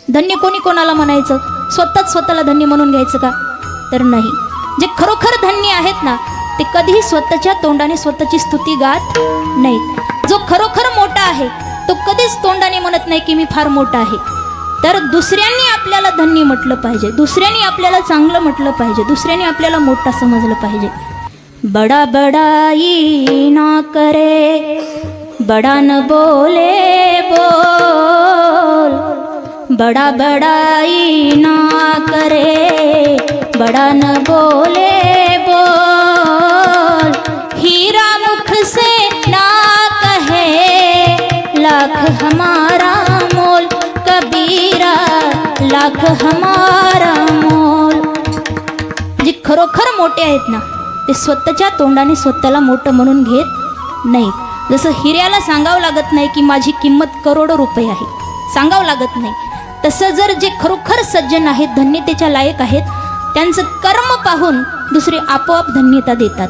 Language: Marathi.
धन्य कोणी कोणाला म्हणायचं? स्वतःच स्वतःला धन्य म्हणून घ्यायचं का? तर नाही. जे खरोखर धन्य आहेत ना ते कधीही स्वतःच्या तोंडाने स्वतःची स्तुती गात नाहीत. जो खरोखर मोठा आहे तो कधीच तोंडाने म्हणत नाही की मी फार मोठा आहे. तर दुसऱ्यांनी आपल्याला धन्य म्हटलं पाहिजे, दुसऱ्यांनी आपल्याला चांगलं म्हटलं पाहिजे, दुसऱ्यांनी आपल्याला मोठा समजलं पाहिजे. बड़ा बड़ाई ना करे, बड़ा न बोले बोल, बड़ा बड़ाई ना करे, बड़ा न बोले बोल, हीरा मुख से ना कहे लाख हमारा मोल, कबीरा लाख हमारा मोल. जे खरोखर मोठे आहेत ना ते स्वतःच्या तोंडाने स्वतःला मोठं म्हणून घेत नाहीत. जसं हिऱ्याला सांगावं लागत नाही की माझी किंमत करोडो रुपये आहे, सांगावं लागत नाही. तसं जर जे खरोखर सज्जन आहेत, धन्यतेच्या लायक आहेत, त्यांचं कर्म पाहून दुसरे आपोआप धन्यता देतात.